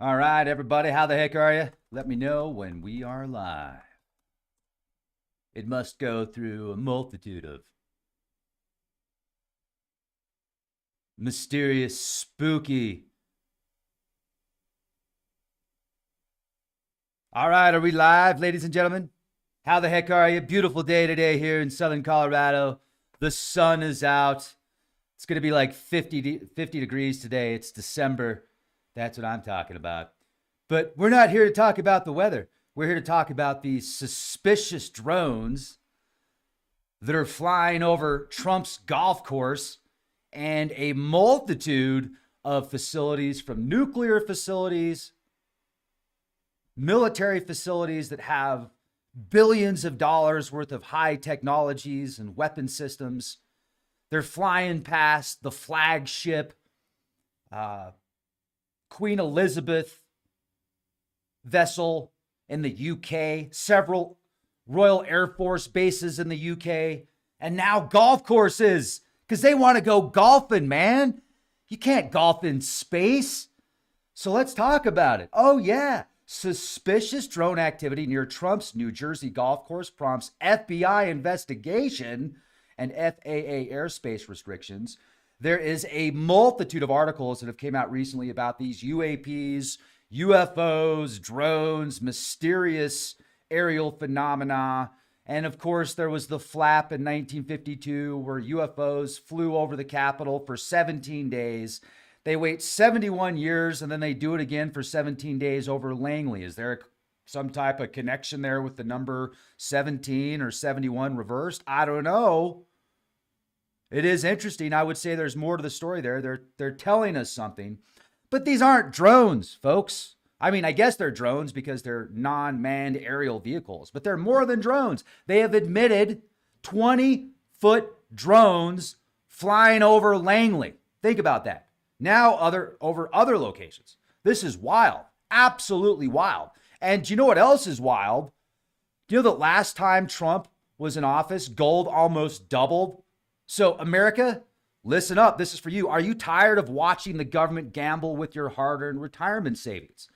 All right, everybody, how the heck are you? Let me know when we are live. It must go through a multitude of mysterious, spooky. All right, are we live, ladies and gentlemen? How the heck are you? Beautiful day today here in Southern Colorado. The sun is out. It's going to be like 50 degrees today. It's December. That's what I'm talking about. But we're not here to talk about the weather. We're here to talk about these suspicious drones that are flying over Trump's golf course and a multitude of facilities, from nuclear facilities, military facilities that have billions of dollars worth of high technologies and weapon systems. They're flying past the flagship Queen Elizabeth vessel in the UK, several Royal Air Force bases in the UK, and now golf courses because they want to go golfing, man. You can't golf in space. So let's talk about it. Oh, yeah. Suspicious drone activity near Trump's New Jersey golf course prompts FBI investigation and FAA airspace restrictions. There is a multitude of articles that have came out recently about these UAPs, UFOs, drones, mysterious aerial phenomena. And of course, there was the flap in 1952 where UFOs flew over the Capitol for 17 days. They wait 71 years and then they do it again for 17 days over Langley. Is there some type of connection there with the number 17 or 71 reversed? I don't know. It is interesting. I would say there's more to the story there. They're telling us something. But these aren't drones, folks. I mean, I guess they're drones because they're non-manned aerial vehicles, but they're more than drones. They have admitted 20-foot drones flying over Langley. Think about that. Now over other locations. This is wild. Absolutely wild. And do you know what else is wild? Do you know that last time Trump was in office, gold almost doubled? So America, listen up. This is for you. Are you tired of watching the government gamble with your hard-earned retirement savings?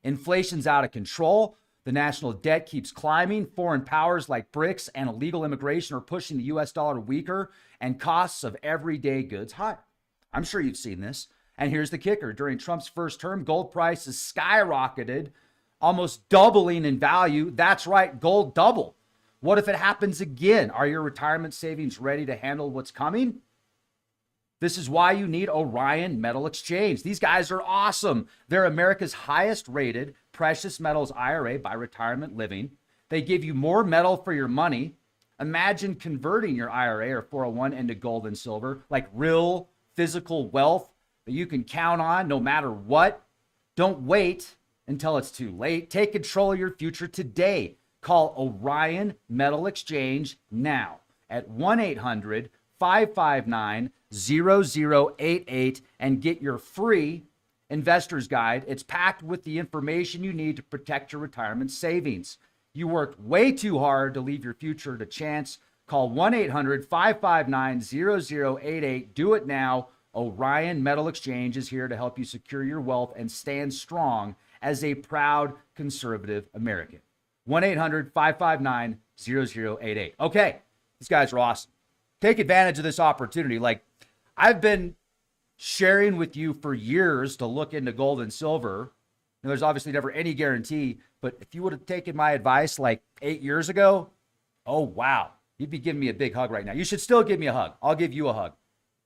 Inflation's out of control. The national debt keeps climbing. Foreign powers like BRICS and illegal immigration are pushing the US dollar weaker and costs of everyday goods higher. I'm sure you've seen this. And here's the kicker. During Trump's first term, gold prices skyrocketed, almost doubling in value. That's right, gold doubled. What if it happens again? Are your retirement savings ready to handle what's coming? This is why you need ORION Metal Exchange. These guys are awesome. They're America's highest rated precious metals IRA by Retirement Living. They give you more metal for your money. Imagine converting your IRA or 401 into gold and silver, like real physical wealth that you can count on no matter what. Don't wait until it's too late. Take control of your future today. Call ORION Metal Exchange now at 1-800-559-0088 and get your free investor's guide. It's packed with the information you need to protect your retirement savings. You worked way too hard to leave your future to chance. Call 1-800-559-0088. Do it now. ORION Metal Exchange is here to help you secure your wealth and stand strong as a proud conservative American. 1-800-559-0088. Okay, these guys are awesome. Take advantage of this opportunity. Like, I've been sharing with you for years to look into gold and silver. And there's obviously never any guarantee, but if you would have taken my advice like 8 years ago, oh, wow, you'd be giving me a big hug right now. You should still give me a hug. I'll give you a hug.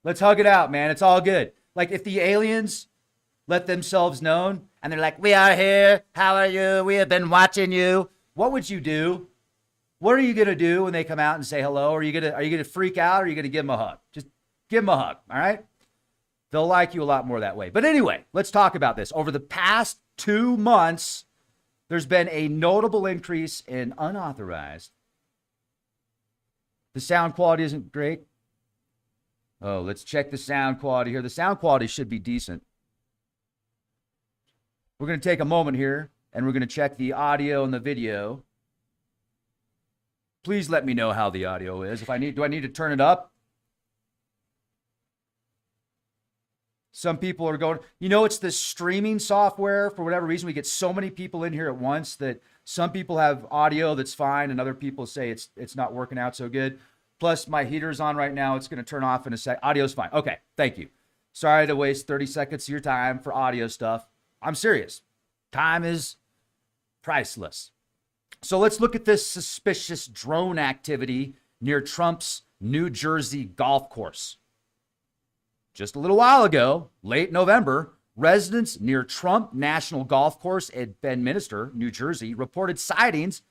Let's hug it out, man. It's all good. Like, if the aliens let themselves known and they're like, we are here. How are you? We have been watching you. What would you do? What are you going to do when they come out and say hello? Are you going to freak out or are you going to give them a hug? Just give them a hug. All right. They'll like you a lot more that way. But anyway, let's talk about this. Over the past 2 months, there's been a notable increase in unauthorized. The sound quality isn't great. Oh, let's check the sound quality here. The sound quality should be decent. We're going to take a moment here and we're going to check the audio and the video. Please let me know how the audio is. Do I need to turn it up? Some people are going, it's the streaming software. For whatever reason, we get so many people in here at once that some people have audio that's fine and other people say it's not working out so good. Plus, my heater's on right now. It's going to turn off in a sec. Audio's fine. Okay, thank you. Sorry to waste 30 seconds of your time for audio stuff. I'm serious. Time is priceless. So let's look at this suspicious drone activity near Trump's New Jersey golf course. Just a little while ago, late November, residents near Trump National Golf Course at Bedminster, New Jersey, reported sightings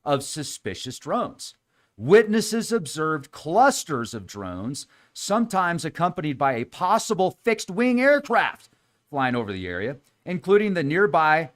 of suspicious drones. Witnesses observed clusters of drones, sometimes accompanied by a possible fixed-wing aircraft flying over the area, including the nearby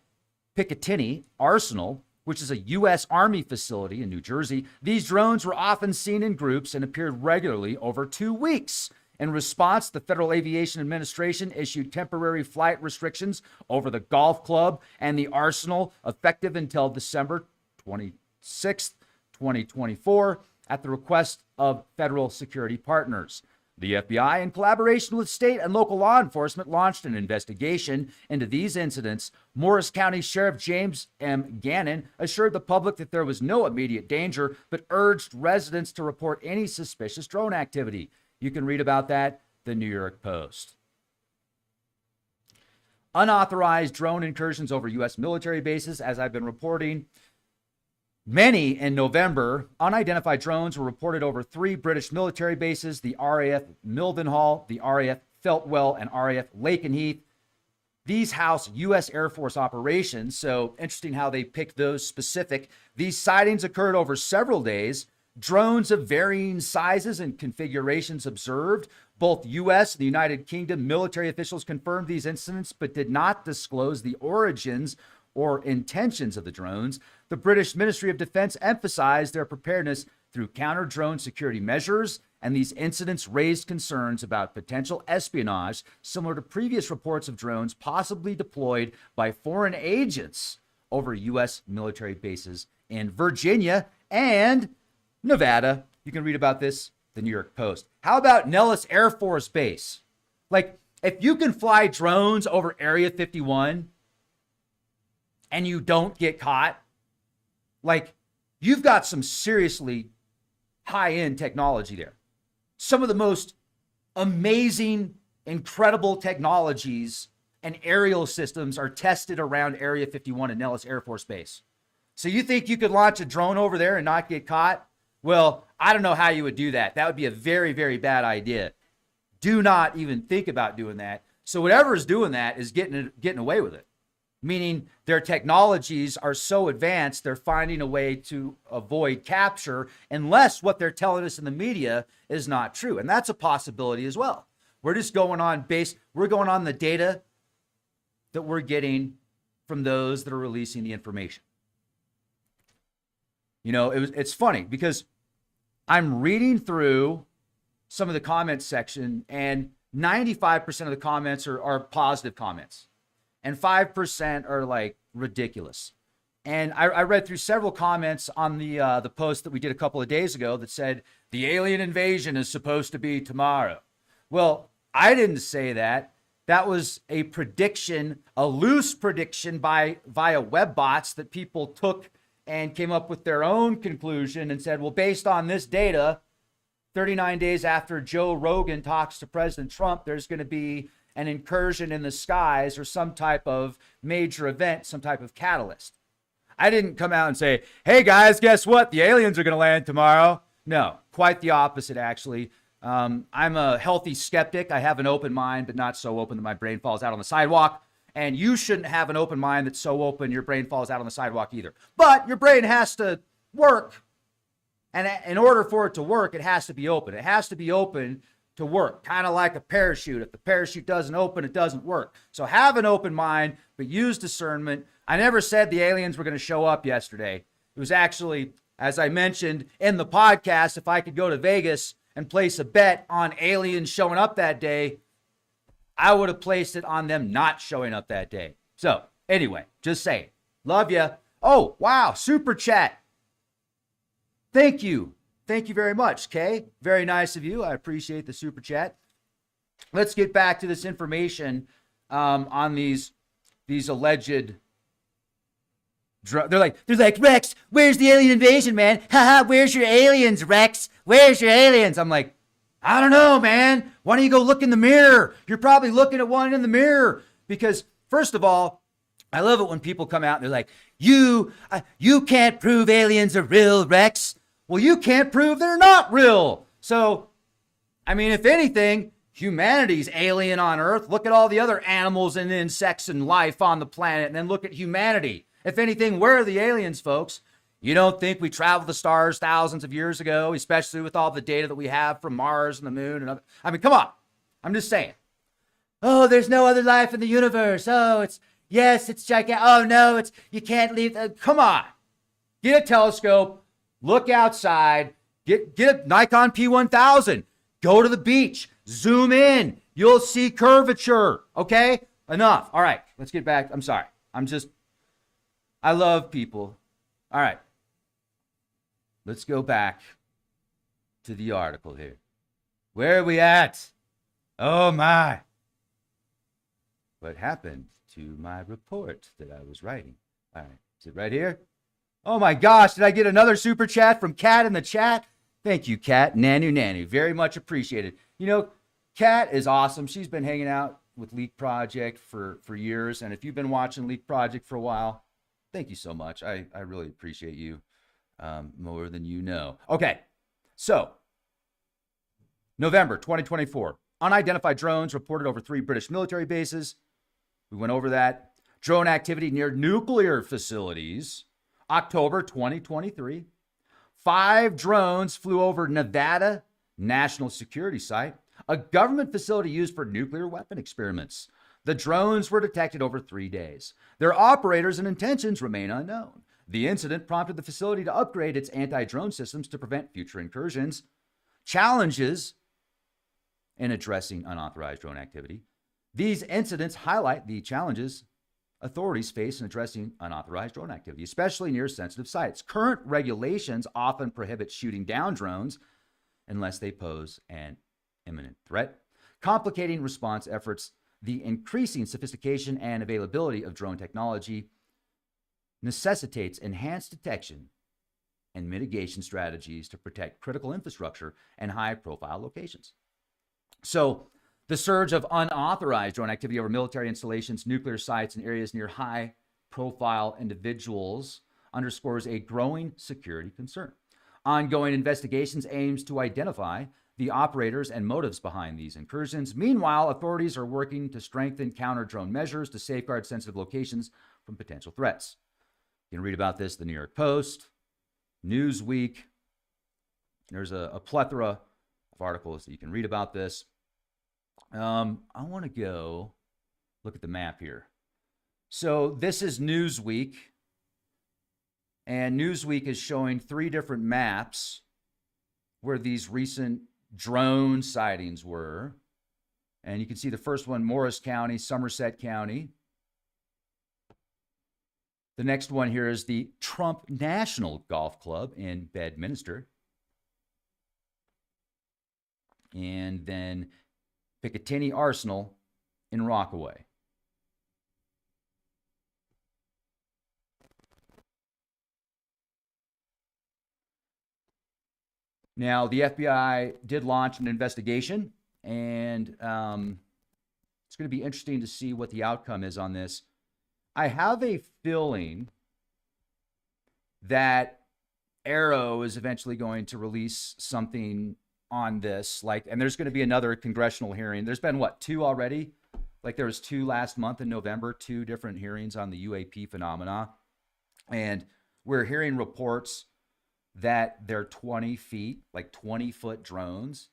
Picatinny Arsenal, which is a U.S. Army facility in New Jersey. These drones were often seen in groups and appeared regularly over 2 weeks. In response, the Federal Aviation Administration issued temporary flight restrictions over the golf club and the Arsenal, effective until December 26th, 2024, at the request of federal security partners. The FBI, in collaboration with state and local law enforcement, launched an investigation into these incidents. Morris County Sheriff James M. Gannon assured the public that there was no immediate danger, but urged residents to report any suspicious drone activity. You can read about that, the New York Post. Unauthorized drone incursions over U.S. military bases, as I've been reporting. Many in November, unidentified drones were reported over 3 British military bases, the RAF Mildenhall, the RAF Feltwell, and RAF Lakenheath. These house U.S. Air Force operations, so interesting how they picked those specific. These sightings occurred over several days. Drones of varying sizes and configurations observed. Both U.S. and the United Kingdom military officials confirmed these incidents, but did not disclose the origins or intentions of the drones. The British Ministry of Defense emphasized their preparedness through counter-drone security measures, and these incidents raised concerns about potential espionage, similar to previous reports of drones possibly deployed by foreign agents over U.S. military bases in Virginia and Nevada. You can read about this, the New York Post. How about Nellis Air Force Base? Like, if you can fly drones over Area 51 and you don't get caught, like, you've got some seriously high-end technology there. Some of the most amazing, incredible technologies and aerial systems are tested around Area 51 at Nellis Air Force Base. So you think you could launch a drone over there and not get caught? Well, I don't know how you would do that. That would be a very, very bad idea. Do not even think about doing that. So whatever is doing that is getting away with it. Meaning their technologies are so advanced, they're finding a way to avoid capture unless what they're telling us in the media is not true. And that's a possibility as well. We're just going on the data that we're getting from those that are releasing the information. It's funny because I'm reading through some of the comments section and 95% of the comments are positive comments and 5% are like ridiculous. And I read through several comments on the post that we did a couple of days ago that said the alien invasion is supposed to be tomorrow. Well, I didn't say that. That was a prediction, a loose prediction via web bots that people took and came up with their own conclusion and said, well, based on this data, 39 days after Joe Rogan talks to President Trump, there's going to be an incursion in the skies or some type of major event, some type of catalyst. I didn't come out and say, hey guys, guess what? The aliens are going to land tomorrow. No, quite the opposite, actually. I'm a healthy skeptic. I have an open mind, but not so open that my brain falls out on the sidewalk. And you shouldn't have an open mind that's so open your brain falls out on the sidewalk either. But your brain has to work. And in order for it to work, it has to be open. It has to be open to work, kind of like a parachute. If the parachute doesn't open, it doesn't work. So have an open mind, but use discernment. I never said the aliens were going to show up yesterday. It was actually, as I mentioned in the podcast, if I could go to Vegas and place a bet on aliens showing up that day, I would have placed it on them not showing up that day. So anyway, just saying, love you. Oh, wow. Super chat. Thank you. Thank you very much, Kay. Very nice of you. I appreciate the super chat. let's get back to this information on these alleged. They're like, Rex, where's the alien invasion, man? Haha, where's your aliens, Rex? Where's your aliens? I'm like, I don't know, man. Why don't you go look in the mirror? You're probably looking at one in the mirror. Because first of all, I love it when people come out and they're like, you can't prove aliens are real, Rex. Well, you can't prove they're not real. So, I mean, if anything, humanity's alien on Earth. Look at all the other animals and insects and life on the planet, and then look at humanity. If anything, where are the aliens, folks? You don't think we traveled the stars thousands of years ago, especially with all the data that we have from Mars and the moon and other, I mean, come on. I'm just saying. Oh, there's no other life in the universe. Oh, it's gigantic. Oh, no, you can't leave. Come on. Get a telescope. Look outside. Get a Nikon P1000. Go to the beach. Zoom in. You'll see curvature. Okay? Enough. All right. Let's get back. I'm sorry. I love people. All right. Let's go back to the article here. Where are we at? Oh, my. What happened to my report that I was writing? All right. Is it right here? Oh, my gosh. Did I get another super chat from Kat in the chat? Thank you, Kat. Nanu. Very much appreciated. You know, Kat is awesome. She's been hanging out with Leak Project for years. And if you've been watching Leak Project for a while, thank you so much. I really appreciate you more than you know. Okay, so November 2024. Unidentified drones reported over 3 British military bases. We went over that. Drone activity near nuclear facilities. October 2023. 5 drones flew over Nevada National Security Site, a government facility used for nuclear weapon experiments. The drones were detected over 3 days. Their operators and intentions remain unknown. The incident prompted the facility to upgrade its anti-drone systems to prevent future incursions. Challenges in addressing unauthorized drone activity. These incidents highlight the challenges authorities face in addressing unauthorized drone activity, especially near sensitive sites. Current regulations often prohibit shooting down drones unless they pose an imminent threat, complicating response efforts. The increasing sophistication and availability of drone technology necessitates enhanced detection and mitigation strategies to protect critical infrastructure and high-profile locations. So, the surge of unauthorized drone activity over military installations, nuclear sites, and areas near high-profile individuals underscores a growing security concern. Ongoing investigations aims to identify the operators and motives behind these incursions. Meanwhile, authorities are working to strengthen counter-drone measures to safeguard sensitive locations from potential threats. You can read about this in the New York Post, Newsweek. There's a plethora of articles that you can read about this. I want to go look at the map here. So this is Newsweek, and Newsweek is showing 3 different maps where these recent drone sightings were. And you can see the first one, Morris County, Somerset County. The next one here is the Trump National Golf Club in Bedminster. And then Picatinny Arsenal in Rockaway. Now, the FBI did launch an investigation, and it's going to be interesting to see what the outcome is on this. I have a feeling that Arrow is eventually going to release something on this, and there's going to be another congressional hearing. There's been 2 already? There was 2 last month in November, 2 different hearings on the UAP phenomena. And we're hearing reports that they're 20 feet, 20-foot drones.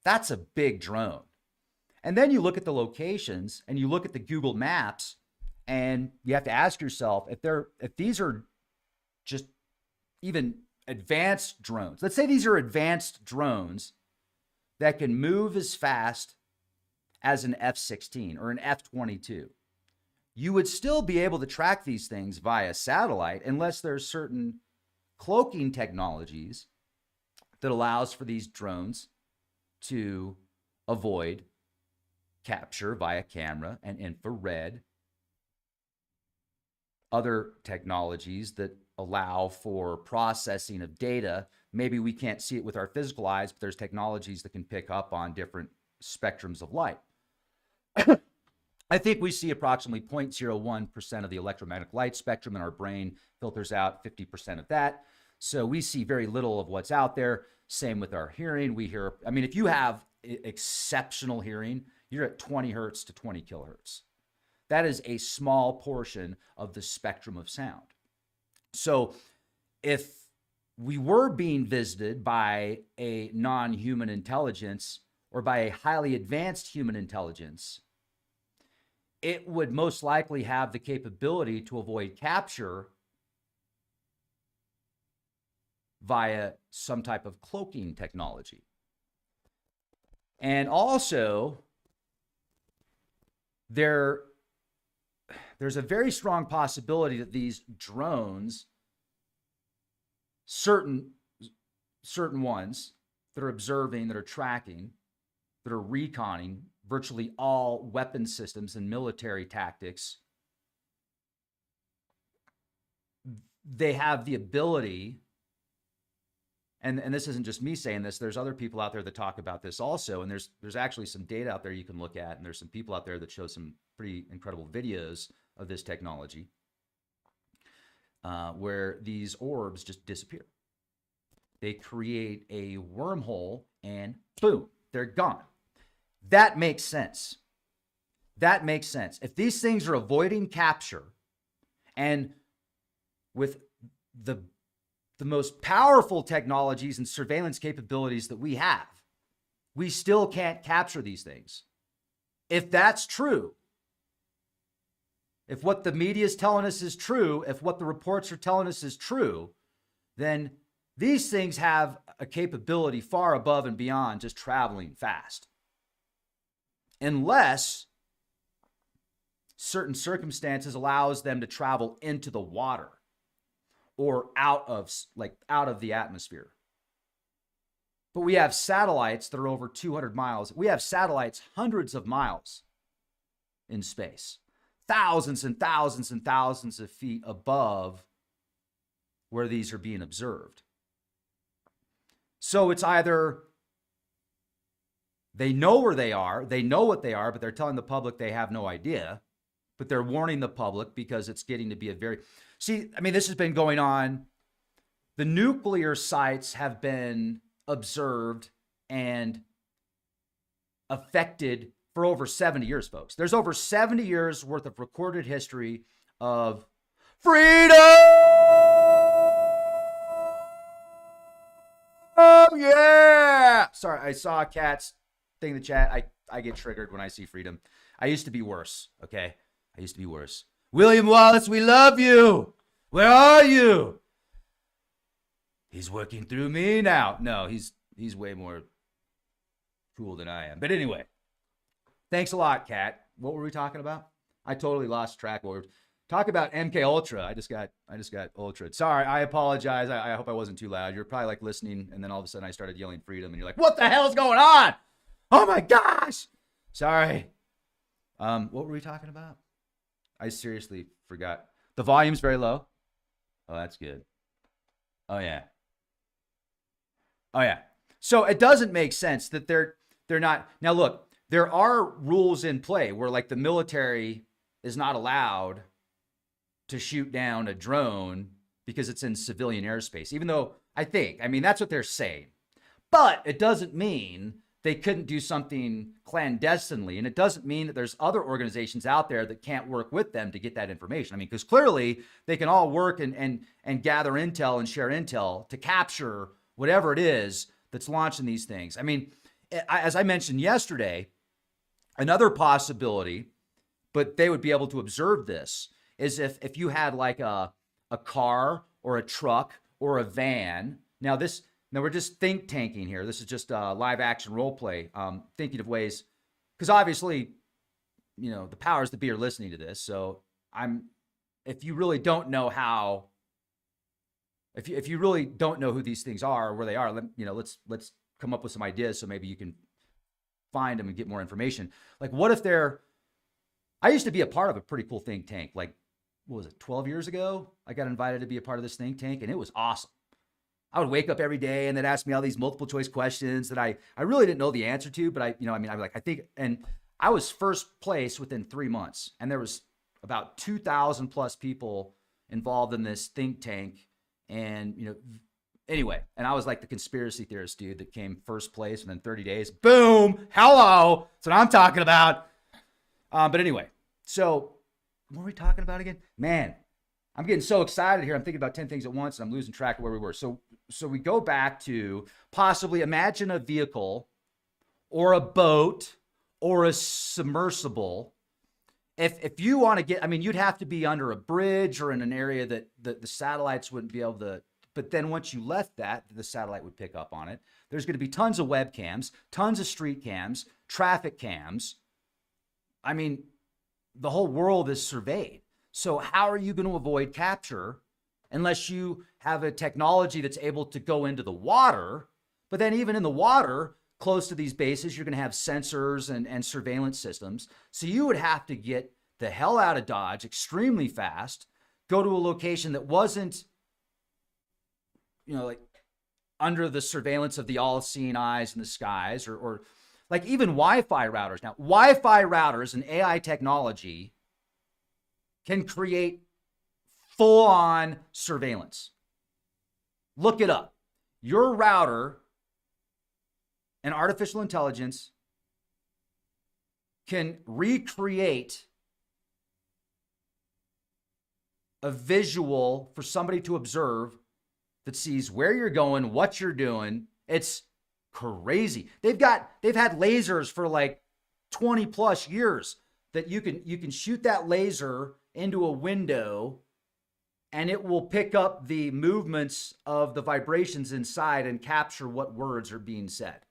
That's a big drone. And then you look at the locations and you look at the Google Maps, and you have to ask yourself if these are just even advanced drones. Let's say these are advanced drones that can move as fast as an F-16 or an F-22. You would still be able to track these things via satellite unless there's certain cloaking technologies that allows for these drones to avoid capture via camera and infrared, other technologies that allow for processing of data. Maybe we can't see it with our physical eyes, but there's technologies that can pick up on different spectrums of light. I think we see approximately 0.01% of the electromagnetic light spectrum in our brain, filters out 50% of that. So we see very little of what's out there. Same with our hearing. We hear, I mean, if you have exceptional hearing, you're at 20 hertz to 20 kilohertz. That is a small portion of the spectrum of sound. So if we were being visited by a non-human intelligence or by a highly advanced human intelligence, it would most likely have the capability to avoid capture via some type of cloaking technology. And also, there's a very strong possibility that these drones, certain ones that are observing, that are tracking, that are reconning virtually all weapon systems and military tactics, they have the ability, and this isn't just me saying this, there's other people out there that talk about this also, and there's actually some data out there you can look at, and there's some people out there that show some pretty incredible videos of this technology, where these orbs just disappear. They create a wormhole and boom, they're gone. That makes sense. That makes sense. If these things are avoiding capture, and with the most powerful technologies and surveillance capabilities that we have, we still can't capture these things. If that's true, if what the media is telling us is true, if what the reports are telling us is true, then these things have a capability far above and beyond just traveling fast. Unless certain circumstances allows them to travel into the water or out of the atmosphere. But we have satellites that are over 200 miles. We have satellites hundreds of miles in space, thousands and thousands and thousands of feet above where these are being observed. So it's either they know where they are, they know what they are, but they're telling the public they have no idea, but they're warning the public because it's getting to be a very... See, I mean, this has been going on. The nuclear sites have been observed and affected for over 70 years, folks. There's over 70 years worth of recorded history of freedom! Oh, yeah! Sorry, I saw a cat's thing in the chat. I get triggered when I see freedom. I used to be worse, okay? I used to be worse. William Wallace, we love you. Where are you? He's working through me now. No, he's way more cool than I am. But anyway, thanks a lot, Kat. What were we talking about? I totally lost track. Talk about MK Ultra. I just got Ultra. Sorry, I apologize. I hope I wasn't too loud. You're probably like listening, and then all of a sudden I started yelling freedom, and you're like, what the hell's going on? Oh my gosh. Sorry. What were we talking about? I seriously forgot. The volume's very low. Oh, that's good. Oh yeah. Oh yeah. So it doesn't make sense that they're not. Now look, there are rules in play where like the military is not allowed to shoot down a drone because it's in civilian airspace, even though I mean, that's what they're saying. But it doesn't mean they couldn't do something clandestinely. And it doesn't mean that there's other organizations out there that can't work with them to get that information. I mean, because clearly they can all work and gather intel and share intel to capture whatever it is that's launching these things. I mean, as I mentioned yesterday, another possibility, but they would be able to observe this, is if you had like a car or a truck or a van. Now we're just think tanking here. This is just a live action role play, thinking of ways, because obviously, you know, the powers that be are listening to this. So if you really don't know how, if you really don't know who these things are or where they are, let's come up with some ideas so maybe you can find them and get more information. Like, what if I used to be a part of a pretty cool think tank. Like, what was it, 12 years ago? I got invited to be a part of this think tank, and it was awesome. I would wake up every day and they'd ask me all these multiple choice questions that I really didn't know the answer to, but I was first place within 3 months, and there was about 2,000 plus people involved in this think tank. And, anyway, and I was like the conspiracy theorist dude that came first place within 30 days. Boom. Hello. That's what I'm talking about. But anyway, so what were we talking about again? Man, I'm getting so excited here. I'm thinking about 10 things at once and I'm losing track of where we were. So we go back to possibly imagine a vehicle or a boat or a submersible. If you want to get, you'd have to be under a bridge or in an area that the satellites wouldn't be able to, but then once you left that, the satellite would pick up on it. There's going to be tons of webcams, tons of street cams, traffic cams. The whole world is surveyed. So how are you going to avoid capture unless you have a technology that's able to go into the water? But then even in the water, close to these bases, you're going to have sensors and surveillance systems. So you would have to get the hell out of Dodge extremely fast, go to a location that wasn't, like under the surveillance of the all-seeing eyes in the skies, or like even Wi-Fi routers. Now, Wi-Fi routers and AI technology can create full-on surveillance. Look it up. Your router and artificial intelligence can recreate a visual for somebody to observe that sees where you're going, what you're doing. It's crazy. They've had lasers for like 20 plus years that you can shoot that laser into a window and it will pick up the movements of the vibrations inside and capture what words are being said.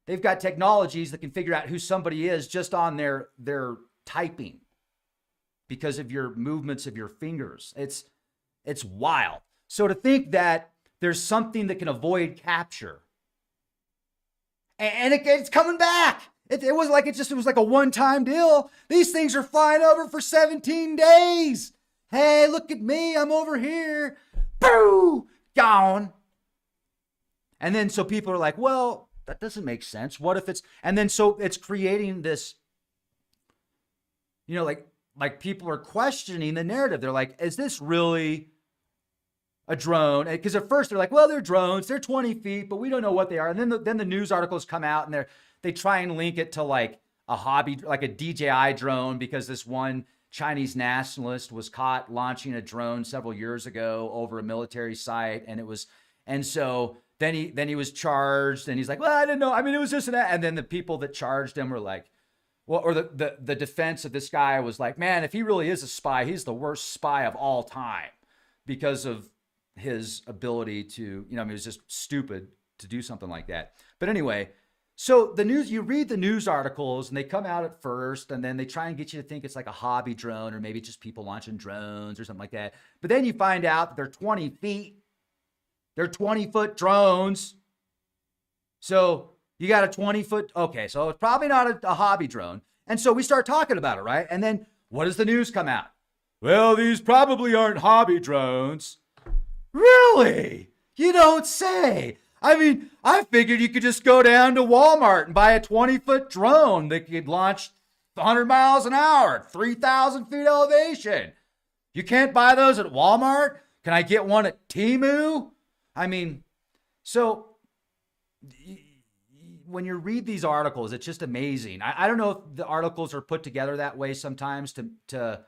They've got technologies that can figure out who somebody is just on their typing because of your movements of your fingers. It's wild. So to think that there's something that can avoid capture, and it's coming back. It was like a one-time deal. These things are flying over for 17 days. Hey, look at me. I'm over here. Boo! Gone. And then so people are like, well, that doesn't make sense. What if so it's creating this, like people are questioning the narrative. They're like, is this really a drone? Because at first they're like, well, they're drones. They're 20 feet, but we don't know what they are. And then the news articles come out and they try and link it to like a hobby, like a DJI drone, because this one Chinese nationalist was caught launching a drone several years ago over a military site. And so then he was charged and he's like, well, I didn't know. It was just that. And then the people that charged him were like, well, or the defense of this guy was like, man, if he really is a spy, he's the worst spy of all time because of his ability to, it was just stupid to do something like that. But anyway, so you read the news articles and they come out at first and then they try and get you to think it's like a hobby drone or maybe just people launching drones or something like that. But then you find out that they're 20 feet. They're 20-foot drones. So you got a 20-foot. Okay, so it's probably not a hobby drone. And so we start talking about it, right? And then what does the news come out? Well, these probably aren't hobby drones. Really? You don't say. I figured you could just go down to Walmart and buy a 20-foot drone that could launch 100 miles an hour, 3,000 feet elevation. You can't buy those at Walmart? Can I get one at Temu? So when you read these articles, it's just amazing. I don't know if the articles are put together that way sometimes to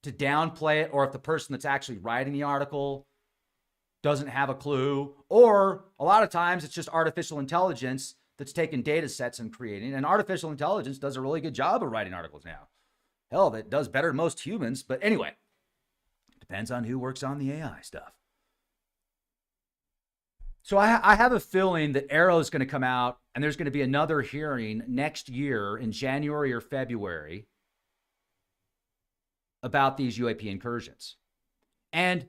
downplay it, or if the person that's actually writing the article doesn't have a clue, or a lot of times it's just artificial intelligence that's taking data sets and creating, and artificial intelligence does a really good job of writing articles now. Hell, that does better than most humans. But anyway, depends on who works on the AI stuff. So I have a feeling that Arrow is going to come out and there's going to be another hearing next year in January or February about these UAP incursions. And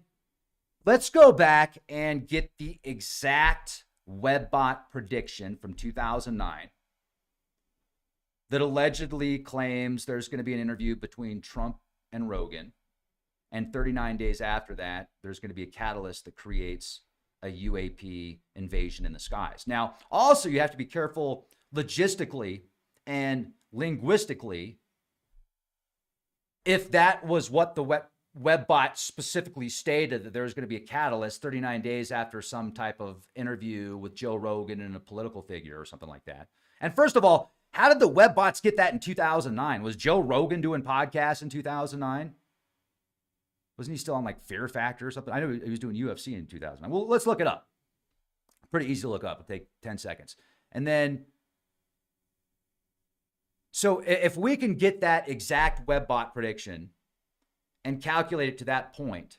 let's go back and get the exact WebBot prediction from 2009. that allegedly claims there's going to be an interview between Trump and Rogan. And 39 days after that, there's going to be a catalyst that creates a UAP invasion in the skies. Now, also, you have to be careful logistically and linguistically if that was what the webbot specifically stated, that there's going to be a catalyst 39 days after some type of interview with Joe Rogan and a political figure or something like that. And first of all, how did the webbots get that in 2009? Was Joe Rogan doing podcasts in 2009? Wasn't he still on like Fear Factor or something? I know he was doing UFC in 2009. Well, let's look it up. Pretty easy to look up. It'll take 10 seconds. And then, so if we can get that exact webbot prediction and calculate it to that point,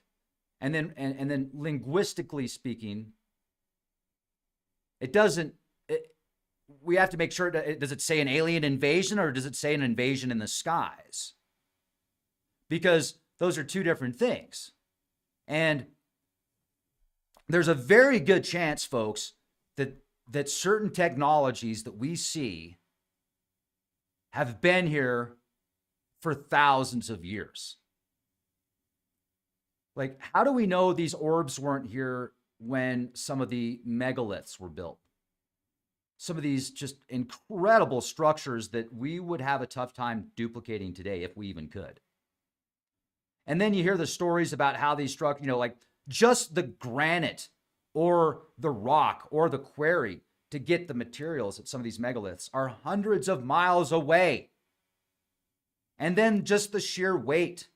and then linguistically speaking, it doesn't, we have to make sure, does it say an alien invasion or does it say an invasion in the skies? Because those are two different things. And there's a very good chance, folks, that certain technologies that we see have been here for thousands of years. Like, how do we know these orbs weren't here when some of the megaliths were built? Some of these just incredible structures that we would have a tough time duplicating today if we even could. And then you hear the stories about how these structures, like just the granite or the rock or the quarry to get the materials at some of these megaliths are hundreds of miles away. And then just the sheer weight,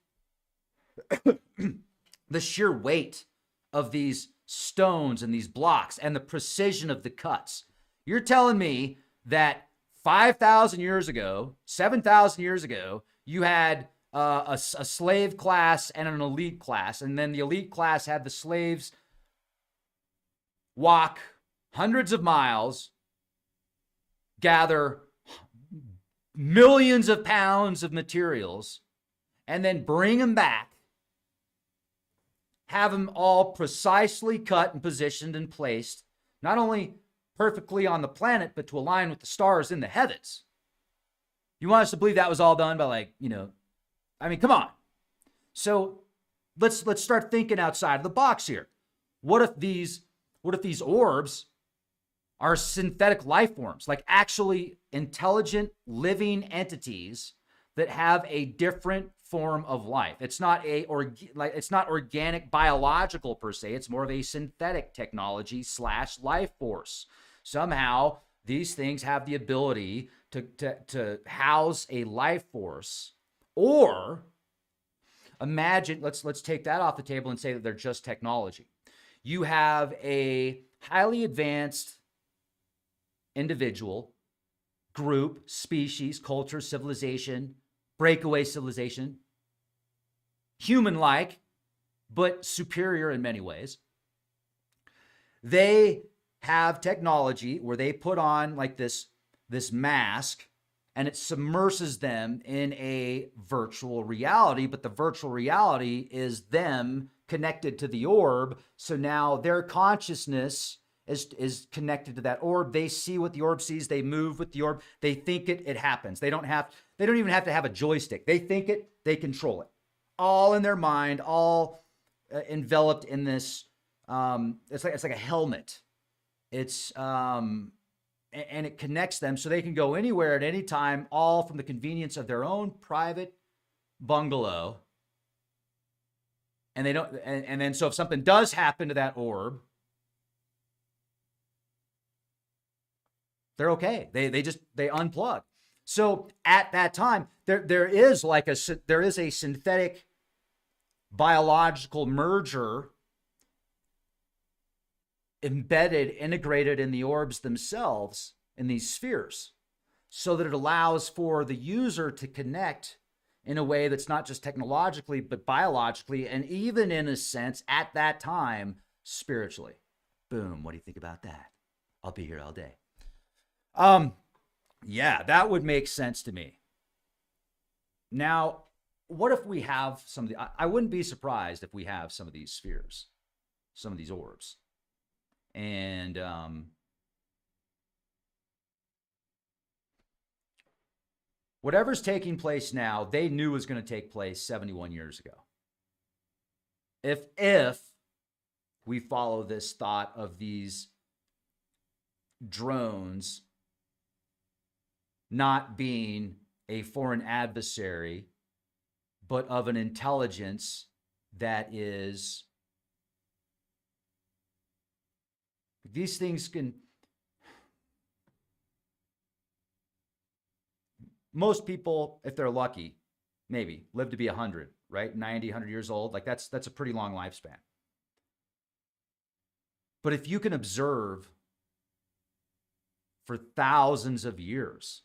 the sheer weight of these stones and these blocks and the precision of the cuts. You're telling me that 5,000 years ago, 7,000 years ago, you had a slave class and an elite class. And then the elite class had the slaves walk hundreds of miles, gather millions of pounds of materials, and then bring them back, have them all precisely cut and positioned and placed, not only perfectly on the planet, but to align with the stars in the heavens. You want us to believe that was all done by I mean, come on. So let's start thinking outside of the box here. What if these orbs are synthetic life forms, like actually intelligent living entities that have a different form of life? It's not it's not organic biological per se. It's more of a synthetic technology / life force. Somehow these things have the ability to house a life force. Or imagine, let's take that off the table and say that they're just technology. You have a highly advanced individual, group, species, culture, civilization, breakaway civilization, human-like, but superior in many ways. They have technology where they put on like this mask, and it submerses them in a virtual reality, but the virtual reality is them connected to the orb. So now their consciousness is connected to that orb. They see what the orb sees. They move with the orb. They think it happens. They don't even have to have a joystick. They think it, they control it. All in their mind, all enveloped in this. It's like a helmet. It's and it connects them so they can go anywhere at any time, all from the convenience of their own private bungalow. And they don't, and then so if something does happen to that orb, they're okay. They unplug. So at that time, there is a synthetic biological merger embedded, integrated in the orbs themselves, in these spheres, so that it allows for the user to connect in a way that's not just technologically, but biologically, and even in a sense, at that time, spiritually. Boom. What do you think about that? I'll be here all day. Yeah, that would make sense to me. Now, what if we have some of the, I wouldn't be surprised if we have some of these spheres, some of these orbs. And Whatever's taking place now, they knew was going to take place 71 years ago. If we follow this thought of these drones not being a foreign adversary, but of an intelligence that is, these things can, most people, if they're lucky, maybe live to be 100, right? 90, 100 years old. Like that's a pretty long lifespan. But if you can observe for thousands of years,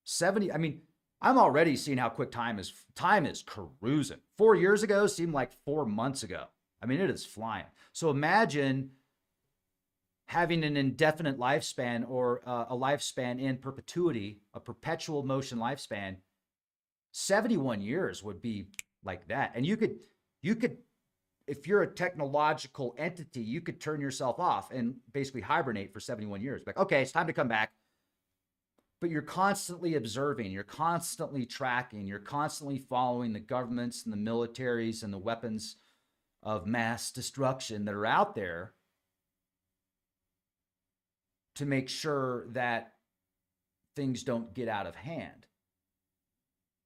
70, I mean, I'm already seeing how quick time is cruising. 4 years ago seemed like 4 months ago. I mean, it is flying. So imagine having an indefinite lifespan, or a lifespan in perpetuity, a perpetual motion lifespan. 71 years would be like that. And you could, if you're a technological entity, you could turn yourself off and basically hibernate for 71 years. Like, okay, it's time to come back. But you're constantly observing, you're constantly tracking, you're constantly following the governments and the militaries and the weapons of mass destruction that are out there to make sure that things don't get out of hand.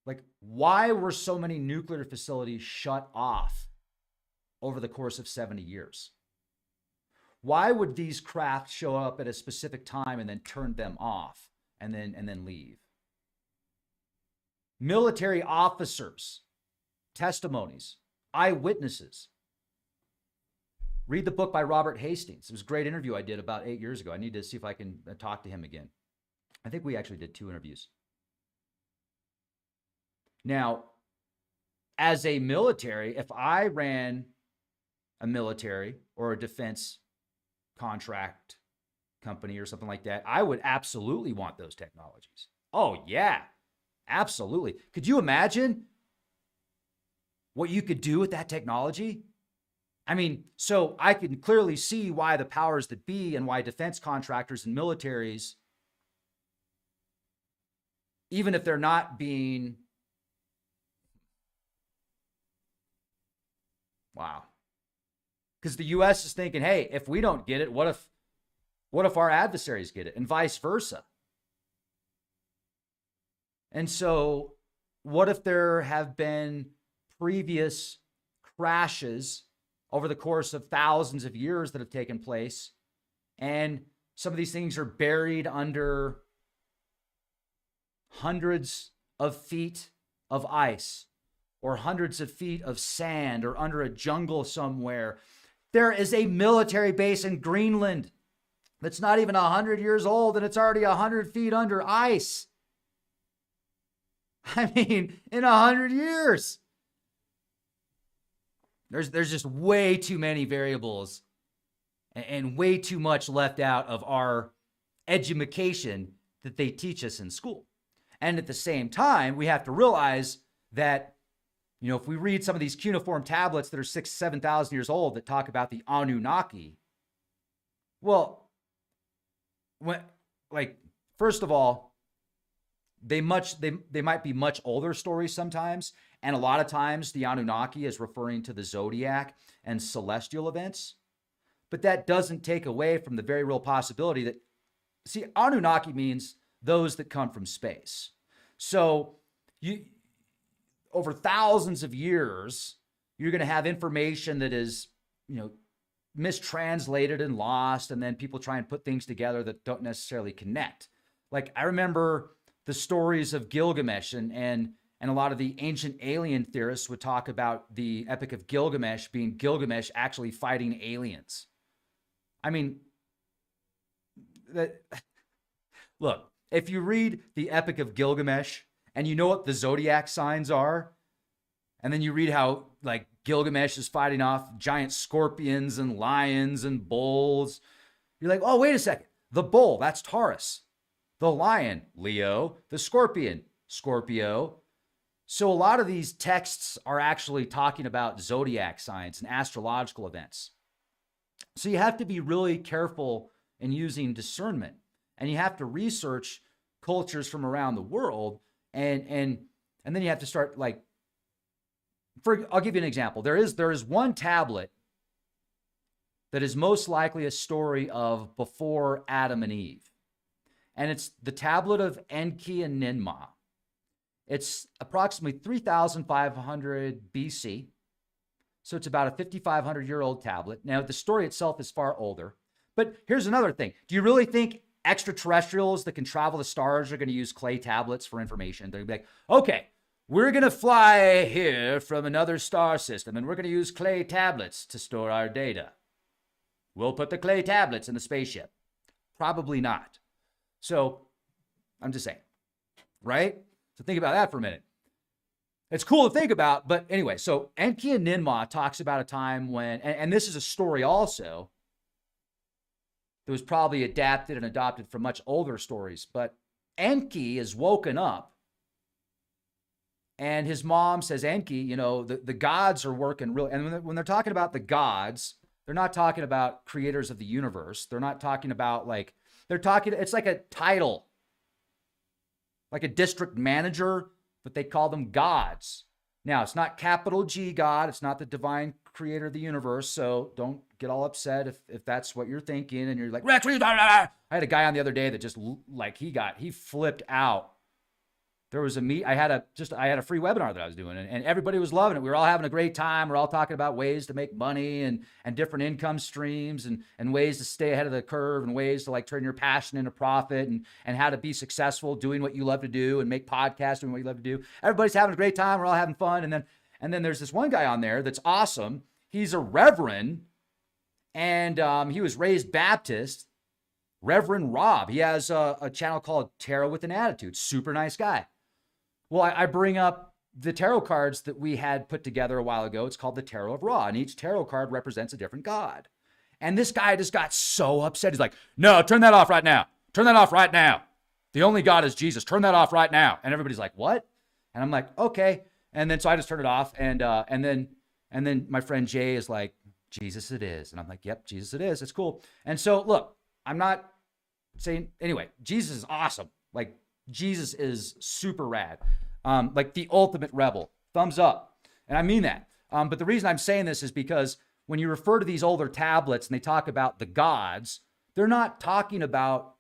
Like, why were so many nuclear facilities shut off over the course of 70 years? Why would these craft show up at a specific time and then turn them off and then leave? Military officers, testimonies, eyewitnesses. Read the book by Robert Hastings. It was a great interview I did about 8 years ago. I need to see if I can talk to him again. I think we actually did 2 interviews. Now, as a military, if I ran a military or a defense contract company or something like that, I would absolutely want those technologies. Oh, yeah, absolutely. Could you imagine what you could do with that technology? I mean, so I can clearly see why the powers that be and why defense contractors and militaries, even if they're not being, wow. Because the US is thinking, hey, if we don't get it, what if our adversaries get it? And vice versa. And so what if there have been previous crashes over the course of thousands of years that have taken place, and some of these things are buried under hundreds of feet of ice or hundreds of feet of sand or under a jungle somewhere? There is a military base in Greenland that's not even 100 years old, and it's already 100 feet under ice. I mean, in 100 years. There's just way too many variables and way too much left out of our education that they teach us in school. And at the same time, we have to realize that, you know, if we read some of these cuneiform tablets that are 6,000 to 7,000 years old that talk about the Anunnaki, well, first of all, they might be much older stories sometimes. And a lot of times the Anunnaki is referring to the zodiac and celestial events. But that doesn't take away from the very real possibility that, see, Anunnaki means those that come from space. So over thousands of years, you're going to have information that is, you know, mistranslated and lost. And then people try and put things together that don't necessarily connect. Like, I remember the stories of Gilgamesh, and a lot of the ancient alien theorists would talk about the Epic of Gilgamesh being Gilgamesh actually fighting aliens. I mean, look, if you read the Epic of Gilgamesh and you know what the zodiac signs are, and then you read how, like, Gilgamesh is fighting off giant scorpions and lions and bulls, you're like, oh, wait a second. The bull, that's Taurus. The lion, Leo. The scorpion, Scorpio. So a lot of these texts are actually talking about zodiac signs and astrological events. So you have to be really careful in using discernment, and you have to research cultures from around the world. And then you have to start like, I'll give you an example. There is one tablet that is most likely a story of before Adam and Eve. And it's the tablet of Enki and Ninmah. It's approximately 3,500 BC. So it's about a 5,500-year-old tablet. Now, the story itself is far older. But here's another thing. Do you really think extraterrestrials that can travel the stars are going to use clay tablets for information? They're going to be like, okay, we're going to fly here from another star system, and we're going to use clay tablets to store our data. We'll put the clay tablets in the spaceship. Probably not. So I'm just saying, right? So think about that for a minute. It's cool to think about, but anyway, so Enki and Ninmah talks about a time when, and this is a story also that was probably adapted and adopted from much older stories, but Enki is woken up and his mom says, Enki, you know, the gods are working really, and when they're talking about the gods, they're not talking about creators of the universe. They're not talking about like, it's like a title, like a district manager, but they call them gods. Now, it's not capital G God. It's not the divine creator of the universe. So don't get all upset if that's what you're thinking. And you're like, Rex, I had a guy on the other day that just like he flipped out. There was I had a free webinar that I was doing and everybody was loving it. We were all having a great time. We're all talking about ways to make money and different income streams and ways to stay ahead of the curve and ways to like turn your passion into profit and how to be successful doing what you love to do and make podcasts doing what you love to do. Everybody's having a great time. We're all having fun. And then there's this one guy on there that's awesome. He's a reverend and he was raised Baptist, Reverend Rob. He has a channel called Tarot with an Attitude. Super nice guy. Well, I bring up the tarot cards that we had put together a while ago. It's called the Tarot of Ra, and each tarot card represents a different god. And this guy just got so upset. He's like, no, turn that off right now. Turn that off right now. The only God is Jesus. Turn that off right now. And everybody's like, what? And I'm like, okay. And then so I just turned it off. And then my friend Jay is like, Jesus it is. And I'm like, yep, Jesus it is. It's cool. And so look, I'm not saying, anyway, Jesus is awesome. Like, Jesus is super rad. Like the ultimate rebel. Thumbs up. And I mean that. But the reason I'm saying this is because when you refer to these older tablets and they talk about the gods, they're not talking about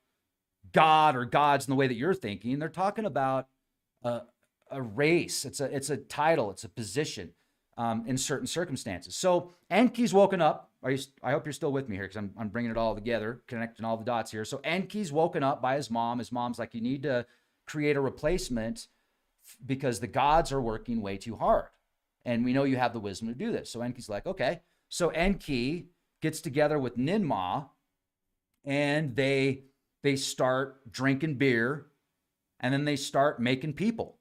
God or gods in the way that you're thinking. They're talking about a race. It's a title. It's a position in certain circumstances. So Enki's woken up. I hope you're still with me here because I'm bringing it all together, connecting all the dots here. So Enki's woken up by his mom. His mom's like, you need to create a replacement because the gods are working way too hard. And we know you have the wisdom to do this. So Enki's like, okay. So Enki gets together with Ninmah and they start drinking beer and then they start making people.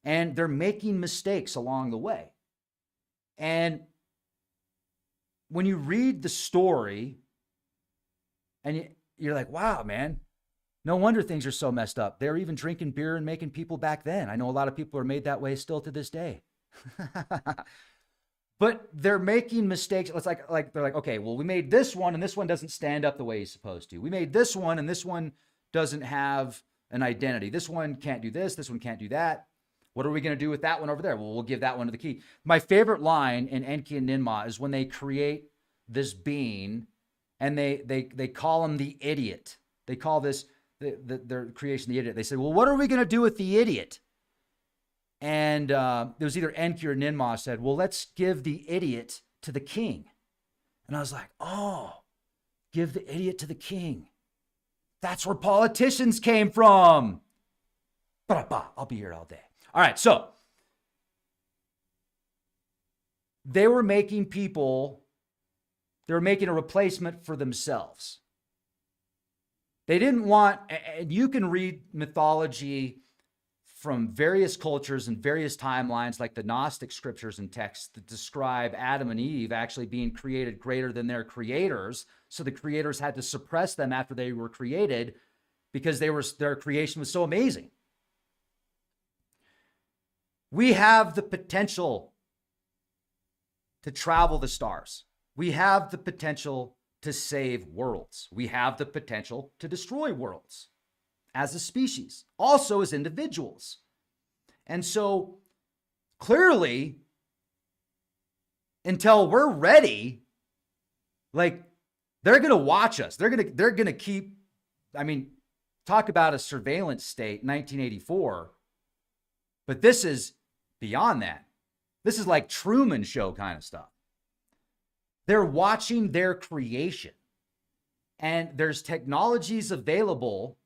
And they're making mistakes along the way. And when you read the story and you're like, wow, man, no wonder things are so messed up. They're even drinking beer and making people back then. I know a lot of people are made that way still to this day. But they're making mistakes. It's like they're like, okay, well, we made this one and this one doesn't stand up the way he's supposed to. We made this one and this one doesn't have an identity. This one can't do this one can't do that. What are we going to do with that one over there? Well, we'll give that one to the key. My favorite line in Enki and Ninmah is when they create this being and they call him the idiot. They call this their creation the idiot. They say, well, what are we going to do with the idiot? And there was either Enki or Ninmah said, well, let's give the idiot to the king. And I was like, oh, give the idiot to the king. That's where politicians came from. I'll be here all day. All right, so they were making a replacement for themselves. They didn't want, and you can read mythology from various cultures and various timelines, like the Gnostic scriptures and texts that describe Adam and Eve actually being created greater than their creators. So the creators had to suppress them after they were created because their creation was so amazing. We have the potential to travel the stars. We have the potential to save worlds. We have the potential to destroy worlds. as a species, also as individuals. And so clearly, until we're ready, like, they're going to watch us. They're going to keep, I mean, talk about a surveillance state, 1984. But this is beyond that. This is like Truman Show kind of stuff. They're watching their creation. And there's technologies available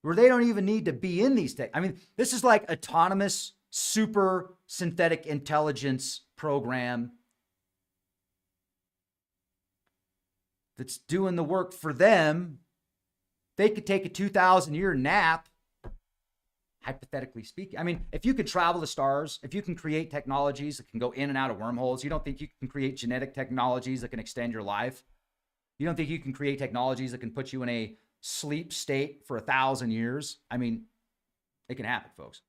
where they don't even need to be in these I mean, this is like autonomous, super synthetic intelligence program that's doing the work for them. They could take a 2,000-year nap, hypothetically speaking. I mean, if you could travel the stars, if you can create technologies that can go in and out of wormholes, you don't think you can create genetic technologies that can extend your life? You don't think you can create technologies that can put you in a sleep state for 1,000 years? I mean, it can happen, folks.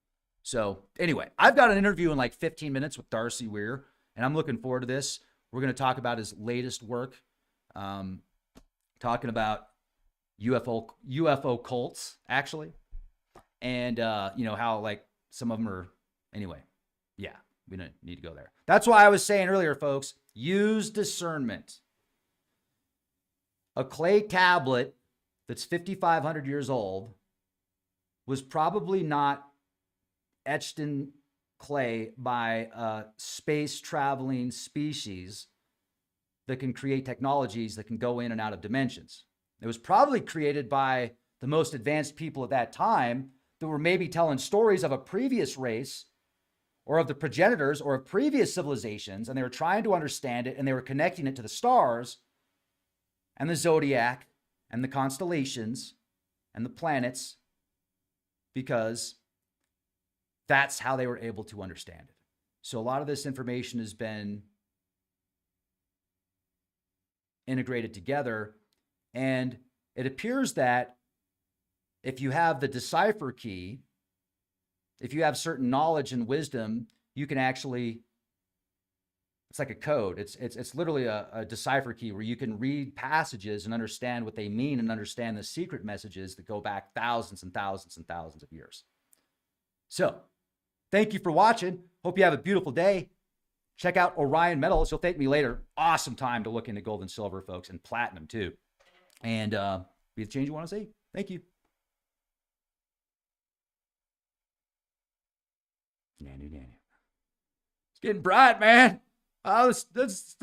So anyway, I've got an interview in like 15 minutes with Darcy Weir, and I'm looking forward to this. We're going to talk about his latest work, talking about UFO cults, actually. And, how like some of them are, anyway, yeah, we don't need to go there. That's why I was saying earlier, folks, use discernment. A clay tablet that's 5,500 years old was probably not etched in clay by a space traveling species that can create technologies that can go in and out of dimensions. It was probably created by the most advanced people at that time that were maybe telling stories of a previous race or of the progenitors or of previous civilizations, and they were trying to understand it, and they were connecting it to the stars and the zodiac and the constellations and the planets, because that's how they were able to understand it. So a lot of this information has been integrated together, and it appears that if you have the decipher key, if you have certain knowledge and wisdom, you can actually, it's like a code. It's literally a decipher key where you can read passages and understand what they mean and understand the secret messages that go back thousands and thousands and thousands of years. So thank you for watching. Hope you have a beautiful day. Check out Orion Metals. You'll thank me later. Awesome time to look into gold and silver, folks, and platinum too. And be the change you want to see. Thank you. It's getting bright, man. Oh, that's